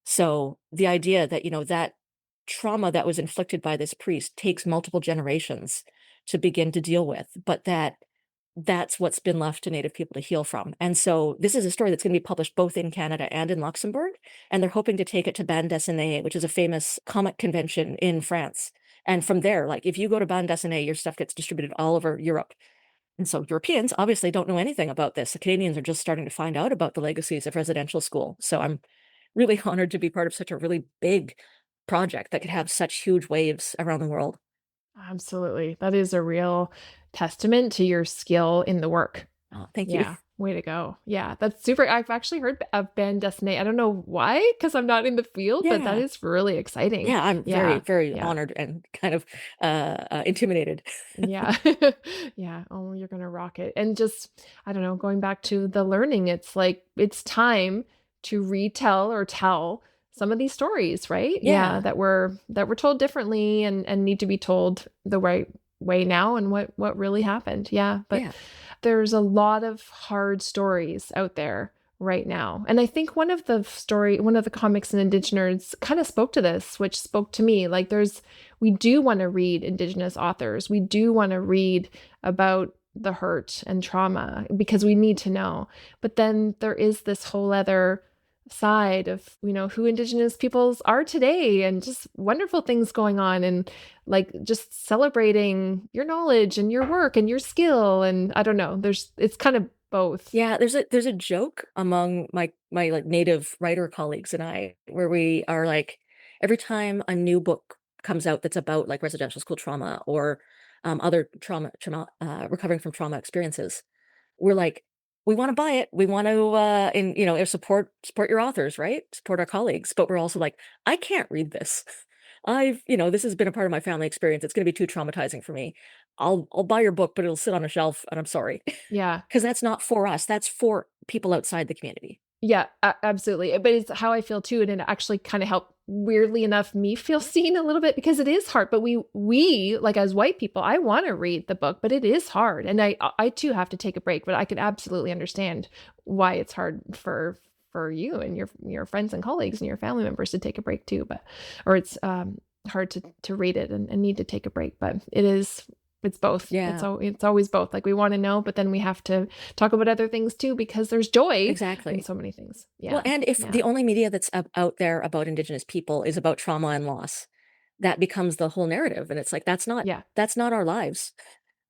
So the idea that, that trauma that was inflicted by this priest takes multiple generations to begin to deal with, but that's what's been left to Native people to heal from. And so this is a story that's going to be published both in Canada and in Luxembourg. And they're hoping to take it to Bande Dessinée, which is a famous comic convention in France. And from there, like if you go to Bande Dessinée, your stuff gets distributed all over Europe. And so Europeans obviously don't know anything about this. The Canadians are just starting to find out about the legacies of residential school. So I'm really honored to be part of such a really big project that could have such huge waves around the world. Absolutely. That is a real testament to your skill in the work. Oh, thank you. Yeah. Way to go. Yeah, that's super. I've actually heard of Bande Dessinée. I don't know why, because I'm not in the field, but that is really exciting. Yeah, I'm very, very honored and kind of intimidated. Yeah. Yeah. Oh, you're going to rock it. And just, I don't know, going back to the learning, it's like, it's time to retell or tell some of these stories, right? Yeah. That were told differently and need to be told the right way now, and what really happened. Yeah. But there's a lot of hard stories out there right now. And I think one of the comics in Indigenous kind of spoke to this, which spoke to me. Like we do want to read Indigenous authors. We do want to read about the hurt and trauma because we need to know. But then there is this whole other side of, who Indigenous peoples are today, and just wonderful things going on, and like just celebrating your knowledge and your work and your skill. And I don't know, it's kind of both. Yeah, there's a joke among my like Native writer colleagues and I, where we are like, every time a new book comes out that's about like residential school trauma or other trauma recovering from trauma experiences, we're like, we want to buy it. We want to, support your authors, right? Support our colleagues. But we're also like, I can't read this. This has been a part of my family experience. It's going to be too traumatizing for me. I'll buy your book, but it'll sit on a shelf, and I'm sorry. Yeah. Because that's not for us. That's for people outside the community. Yeah, absolutely. But it's how I feel too. And it actually kind of helped, weirdly enough, me feel seen a little bit, because it is hard. But we like, as white people, I want to read the book, but it is hard. And I too have to take a break, but I could absolutely understand why it's hard for you and your friends and colleagues and your family members to take a break too. Or it's hard to read it and need to take a break. But it's both. Yeah. It's always both. Like, we want to know, but then we have to talk about other things too, because there's joy in so many things. Yeah. Well, and if the only media that's out there about Indigenous people is about trauma and loss, that becomes the whole narrative. And it's like, that's not our lives.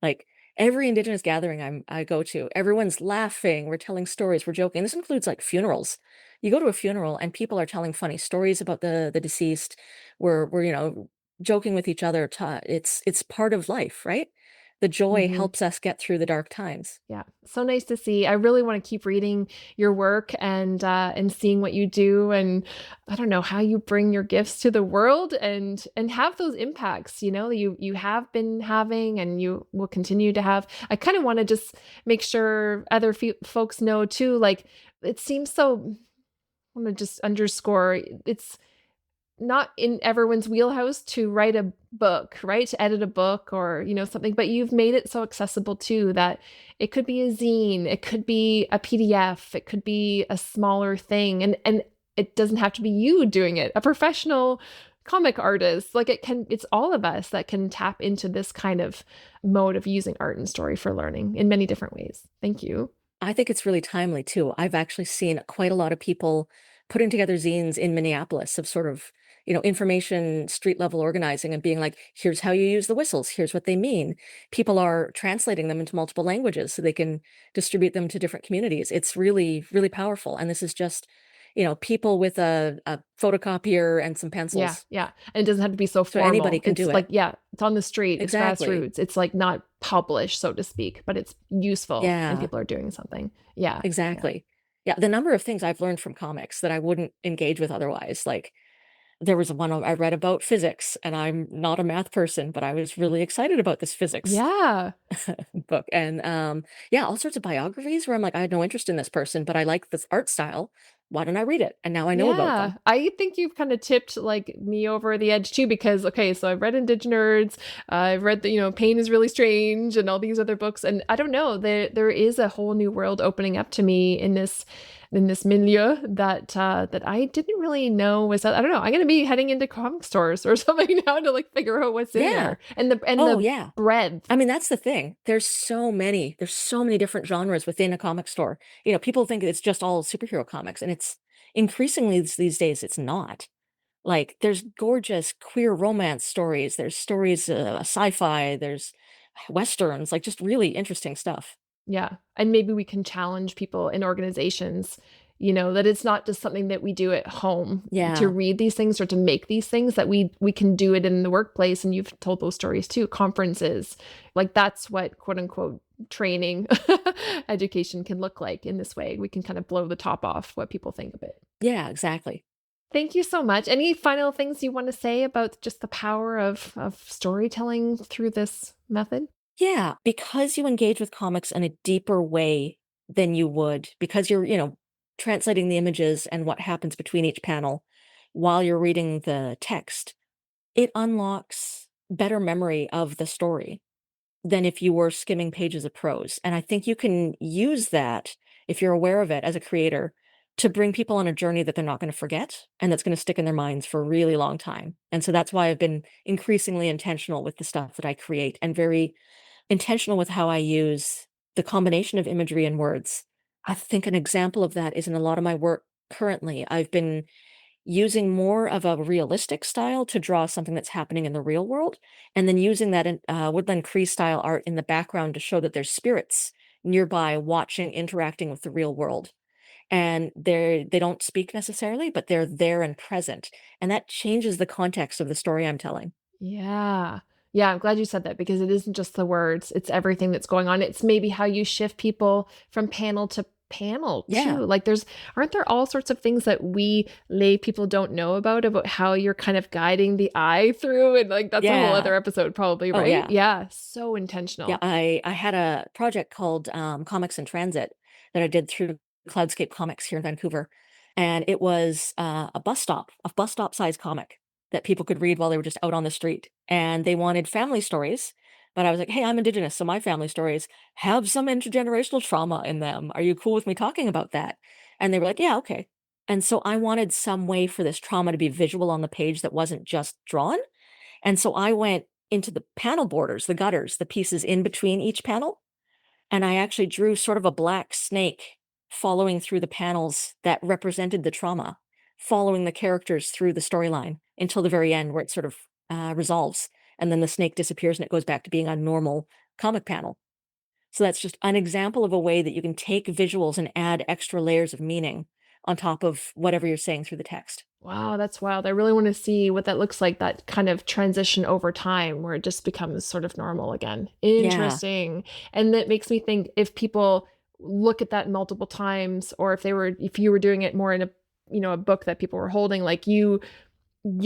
Like, every Indigenous gathering I go to, everyone's laughing, we're telling stories, we're joking. This includes like funerals. You go to a funeral and people are telling funny stories about the deceased. We're joking with each other. It's part of life, right? The joy helps us get through the dark times. Yeah. So nice to see. I really want to keep reading your work and seeing what you do. And I don't know how you bring your gifts to the world and have those impacts, you have been having, and you will continue to have. I kind of want to just make sure other folks know too, like, it seems so, I want to just underscore, it's not in everyone's wheelhouse to write a book, right? To edit a book or, something, but you've made it so accessible too that it could be a zine, it could be a PDF, it could be a smaller thing. And it doesn't have to be you doing it, a professional comic artist. Like it's all of us that can tap into this kind of mode of using art and story for learning in many different ways. Thank you. I think it's really timely too. I've actually seen quite a lot of people putting together zines in Minneapolis of sort of, information street level organizing and being like, here's how you use the whistles, here's what they mean. People are translating them into multiple languages so they can distribute them to different communities. It's really, really powerful. And this is just, people with a photocopier and some Yeah, pencils. yeah. And it doesn't have to be so So formal. anybody can It's do like, it. yeah, it's on the street, it's Exactly. grassroots. It's like not published, so to speak, but it's useful and Yeah, people are doing something. Yeah. exactly. Yeah, the number of things I've learned from comics that I wouldn't engage with otherwise. Like there was one I read about physics, and I'm not a math person, but I was really excited about this physics Yeah. book. And yeah, all sorts of biographies where I'm like, I had no interest in this person, but I like this art style. Why don't I read it? And now I know about Yeah, them. I think you've kind of tipped like me over the edge too, because okay, so I've read Indigenous, I've read the Pain is Really Strange, and all these other books, and I don't know, there is a whole new world opening up to me in this milieu that that I didn't really know was. I don't know. I'm gonna be heading into comic stores or something now to like figure out what's in Yeah. there and Oh, the yeah. breadth. I mean, that's the thing. There's so many different genres within a comic store. People think it's just all superhero comics, and it's increasingly these days it's not. Like there's gorgeous queer romance stories, there's stories sci-fi, there's westerns, like just really interesting stuff. Yeah. And maybe we can challenge people in organizations, that it's not just something that we do at home to Yeah. read these things or to make these things, that we can do it in the workplace. And you've told those stories too, conferences. Like that's what quote unquote training education can look like in this way. We can kind of blow the top off what people think of it. Yeah, exactly. Thank you so much. Any final things you want to say about just the power of storytelling through this method? Yeah, because you engage with comics in a deeper way than you would, because you're, translating the images and what happens between each panel while you're reading the text, it unlocks better memory of the story than if you were skimming pages of prose. And I think you can use that, if you're aware of it as a creator, to bring people on a journey that they're not going to forget and that's going to stick in their minds for a really long time. And so that's why I've been increasingly intentional with the stuff that I create and very intentional with how I use the combination of imagery and words. I think an example of that is in a lot of my work currently. I've been using more of a realistic style to draw something that's happening in the real world, and then using that in woodland Cree style art in the background to show that there's spirits nearby watching, interacting with the real world. And they don't speak necessarily, but they're there and present. And that changes the context of the story I'm telling. Yeah. Yeah, I'm glad you said that because it isn't just the words, it's everything that's going on. It's maybe how you shift people from panel to panel Yeah. too. Like aren't there all sorts of things that we lay people don't know about how you're kind of guiding the eye through, and like that's a whole Yeah. other episode probably, Oh, right? yeah. Yeah, so Yeah, intentional. I had a project called Comics in Transit that I did through Cloudscape Comics here in Vancouver, and it was a bus stop size comic that people could read while they were just out on the street, and they wanted family stories. But I was like, hey, I'm Indigenous, so my family stories have some intergenerational trauma in them. Are you cool with me talking about that? And they were like, yeah, okay. And so I wanted some way for this trauma to be visual on the page that wasn't just drawn. And so I went into the panel borders, the gutters, the pieces in between each panel, and I actually drew sort of a black snake following through the panels that represented the trauma, following the characters through the storyline until the very end where it sort of resolves. And then the snake disappears and it goes back to being a normal comic panel. So that's just an example of a way that you can take visuals and add extra layers of meaning on top of whatever you're saying through the text. Wow, that's wild. I really want to see what that looks like, that kind of transition over time where it just becomes sort of normal again. Yeah. Interesting. And that makes me think, if people look at that multiple times, or if you were doing it more in a book that people were holding, like you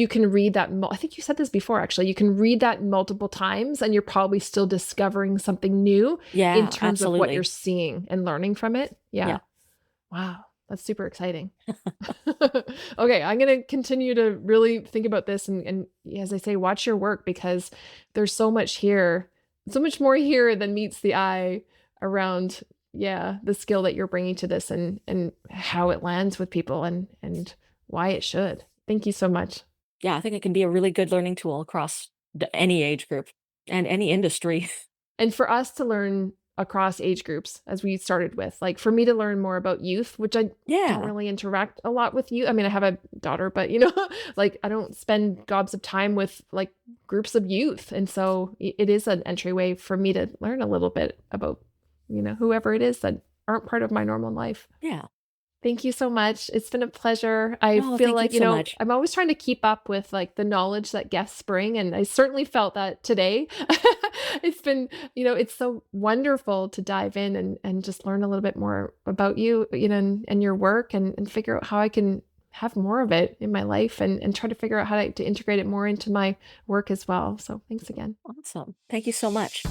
can read that. I think you said this before, actually. You can read that multiple times and you're probably still discovering something new in Yeah, terms of what absolutely. you're seeing and learning from it. Yeah. Yeah. Wow. That's super exciting. Okay, I'm going to continue to really think about this and as I say, watch your work, because there's so much here, so much more here than meets the eye around, the skill that you're bringing to this and how it lands with people and why it should. Thank you so much. Yeah, I think it can be a really good learning tool across any age group and any industry. And for us to learn across age groups, as we started with, like for me to learn more about youth, which I don't really interact a lot with you. I mean, I have a daughter, but like I don't spend gobs of time with like groups of youth. And so it is an entryway for me to learn a little bit about, whoever it is that aren't part of my normal life. Yeah. Thank you so much. It's been a pleasure. I feel like, so much. I'm always trying to keep up with like the knowledge that guests bring. And I certainly felt that today. It's been, it's so wonderful to dive in and just learn a little bit more about you, and your work and figure out how I can have more of it in my life and try to figure out how to integrate it more into my work as well. So thanks again. Awesome. Thank you so much.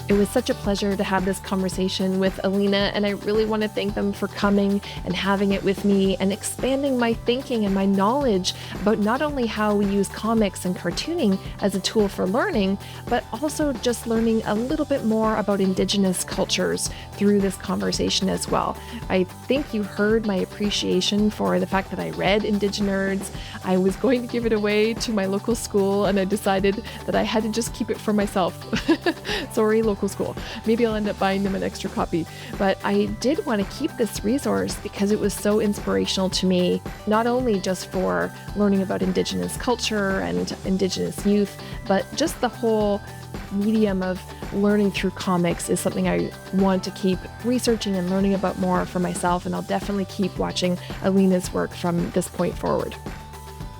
It was such a pleasure to have this conversation with Alina, and I really want to thank them for coming and having it with me and expanding my thinking and my knowledge about not only how we use comics and cartooning as a tool for learning, but also just learning a little bit more about Indigenous cultures through this conversation as well. I think you heard my appreciation for the fact that I read Indigenerds. I was going to give it away to my local school, and I decided that I had to just keep it for myself. Sorry, local school. Maybe I'll end up buying them an extra copy. But I did want to keep this resource because it was so inspirational to me, not only just for learning about Indigenous culture and Indigenous youth, but just the whole medium of learning through comics is something I want to keep researching and learning about more for myself. And I'll definitely keep watching Alina's work from this point forward.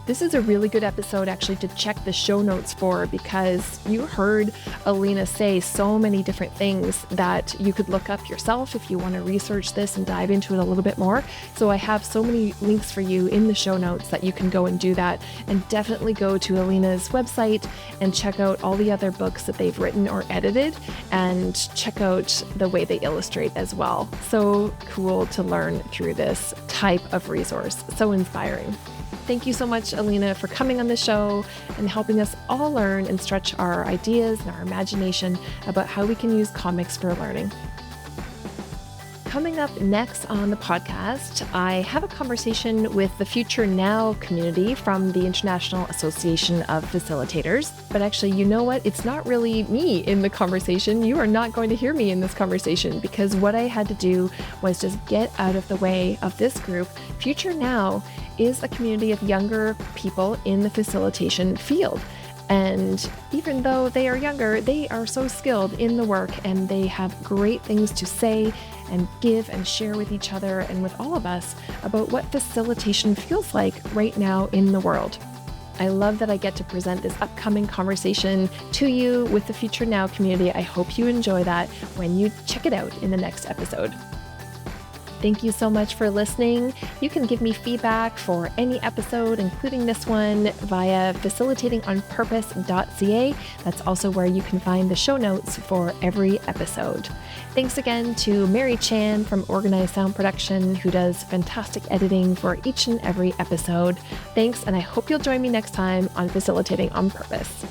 This is a really good episode actually to check the show notes for, because you heard Alina say so many different things that you could look up yourself if you want to research this and dive into it a little bit more. So I have so many links for you in the show notes that you can go and do that, and definitely go to Alina's website and check out all the other books that they've written or edited, and check out the way they illustrate as well. So cool to learn through this type of resource. So inspiring. Thank you so much, Alina, for coming on the show and helping us all learn and stretch our ideas and our imagination about how we can use comics for learning. Coming up next on the podcast, I have a conversation with the Future Now community from the International Association of Facilitators. But actually, you know what? It's not really me in the conversation. You are not going to hear me in this conversation, because what I had to do was just get out of the way of this group. Future Now is a community of younger people in the facilitation field. And even though they are younger, they are so skilled in the work, and they have great things to say and give and share with each other and with all of us about what facilitation feels like right now in the world. I love that I get to present this upcoming conversation to you with the Future Now community. I hope you enjoy that when you check it out in the next episode. Thank you so much for listening. You can give me feedback for any episode, including this one, via facilitatingonpurpose.ca. That's also where you can find the show notes for every episode. Thanks again to Mary Chan from Organized Sound Production, who does fantastic editing for each and every episode. Thanks, and I hope you'll join me next time on Facilitating on Purpose.